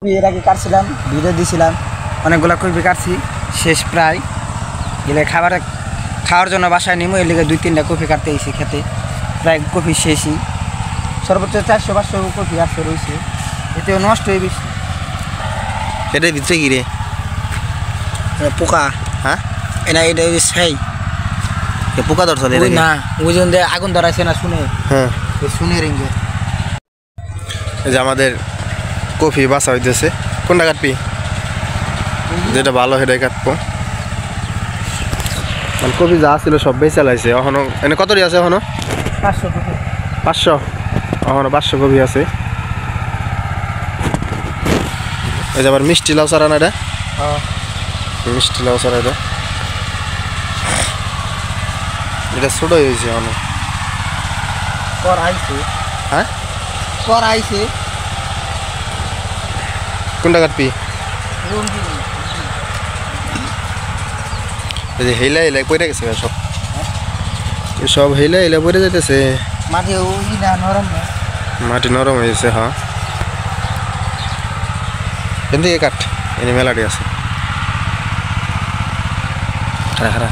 এর আগে কাটছিলাম, ভিডিও দিয়েছিলাম, অনেকগুলো কপি কাটছি, শেষ প্রায় গেলে খাওয়ার জন্য বাসায় নিমো, এর লেগে 2-3টা কপি কাটতে এসেছি খেতে, প্রায় কপি শেষই, সর্বোচ্চ 400-500 কপি আসতে রয়েছে, এতেও নষ্ট হয়ে বেশি। এটার ভিতরে কি রে পোকা? হ্যাঁ এটা সেই পোকা ধরছে না, ওই জন্য আগুন ধরাইছে না শুনে, হ্যাঁ শুনে রেঞ্জে। এই যে আমাদের কফি বাসা হইতেছে, কোনটা কাটবি? যেটা ভালো সেটাই কাটবো। মানে কফি যা ছিল সব বেশ চালাইছে, এখনো এনে কত আছে? এখনো 500 এখনো 500 কফি আছে। এই যে আবার মিষ্টি লাউ সারা না, এটা মিষ্টি লাউ সারা, এটা ছোট হয়েছে এখনো। হ্যাঁ কোনটা কাটবি? এই যে হেলা হেলা পড়ে গেছে সব, সব হেলা হেলা পড়ে যাইতেছে, মাটি নরম হয়েছে। হ্যাঁ এদিকে কাট, এনে মেলাটি আছে। খারা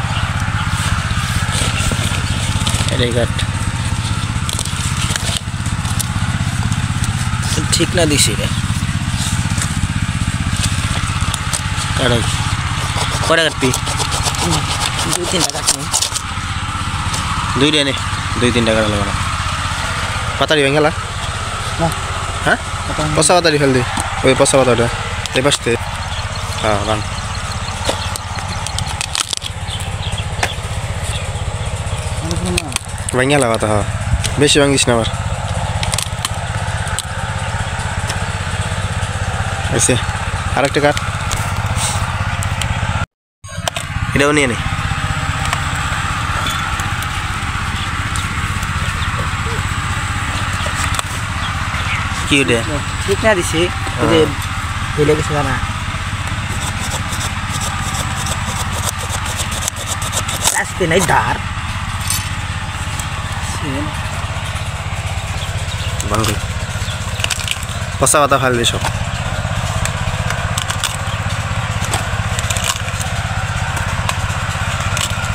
এটাই কাট, ঠিক না দিছি রে। কাটাই কটা কাটবি? 2-3টা কাটবো। 2টা নে, 2-3টা কাটা লাগবে না। পাতাড়ি ভেঙেলা? হ্যাঁ পচা পাতাড়ি ফেল দি, ওই পচা পাতাটা এই পাশতে। হ্যাঁ রান ভেঙেলা পাতা। হ্যাঁ বেশি ভাঙিস না আবার। আচ্ছা আরেকটা কাট, এটাও নিয়ে নে। কি ওটা? ঠিক না দিছি, হেলে গেছে না, আসতে নাই ধার ভাঙি পচা পাতা ফেল দি সব।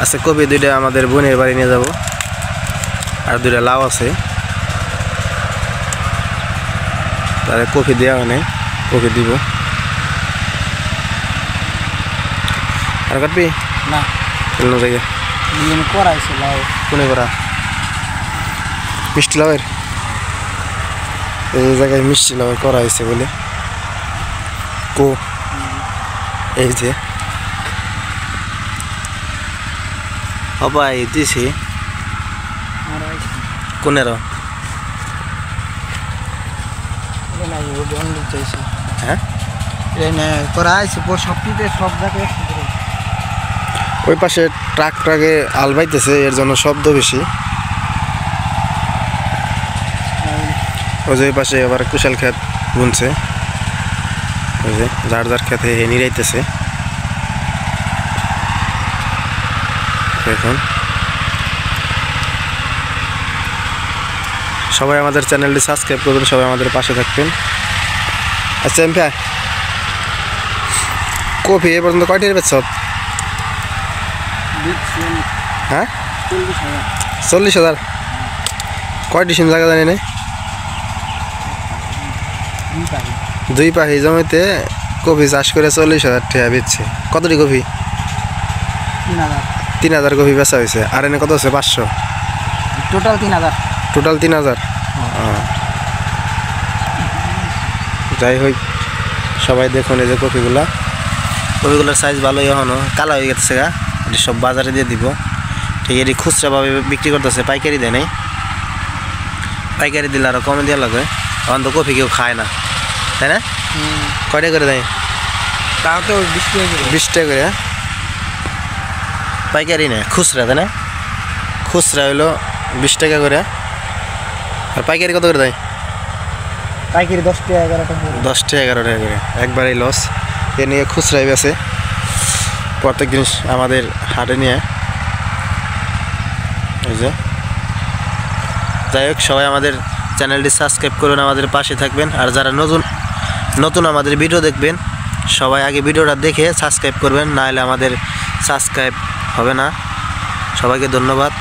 আচ্ছা কপি 2টা আমাদের বোনের বাড়ি নিয়ে যাব, আর 2টা লাউ আছে, তাহলে কপি দেওয়া হয় নাই, কপি দিব। আর কাটবি না? অন্য জায়গায় করাইছে লাউ, কোনে করা? মিষ্টি লাউয়ের এই জায়গায় মিষ্টি লাউ করা হয়েছে বলে কো, এই যে হবাই দিছি কোনের হ্যাঁ সব জায়গায়। ওই পাশে ট্রাকে আল বাইতেছে, এর জন্য শব্দ বেশি। ওই যে ওই পাশে আবার কুশাল ক্ষেত বুনছে, ওই যে যার যার ক্ষেতে নিরাইতেছে। এখন সবাই আমাদের চ্যানেলটি সাবস্ক্রাইব করবেন, সবাই আমাদের পাশে থাকবেন। আচ্ছা এমপি কফি এ পর্যন্ত কয়টি বেচছ? হ্যাঁ 40,000। কয়টি সিম জায়গা জানি নাই? 2 পাহি জমিতে কফি চাষ করে 40,000 টাকা বেচছে। কতটি কফি? 3,000 কফি বেচা হয়েছে। আর এনে কত আছে? 500। টোটাল 3,000। টোটাল 3,000। যাই হোক সবাই দেখুন এই যে কফিগুলোর সাইজ ভালোই, এখনো কালা হয়ে গেছে গা, এটি সব বাজারে দিয়ে দিব। ঠিক এটি খুচরাভাবে বিক্রি করতেছে, পাইকারি দেয় নাই, পাইকারি দিলে আরও কমে দেওয়া লাগে। এখন তো কফি কেউ খায় না, তাই না? কয়টা করে দেয়? তাও তো 20 টাকা করে। পাইকারি না খুচরা, তাই না? খুচরা হইলো 20 টাকা করে, আর পাইকারি কত করে দেয়? পাইকারি 10 টাকা 11 টাকা। 10 টাকা 11 টাকা করে, একবারেই লস। এ নিয়ে খুচরাই বেছে প্রত্যেক জিনিস আমাদের হাটে নিয়ে। এই যে যাই হোক সবাই আমাদের চ্যানেলটি সাবস্ক্রাইব করুন, আমাদের পাশে থাকবেন। আর যারা নতুন আমাদের ভিডিও দেখবেন, সবাই আগে ভিডিওটা দেখে সাবস্ক্রাইব করবেন, না হলে আমাদের সাবস্ক্রাইব হবে না। সবাইকে ধন্যবাদ।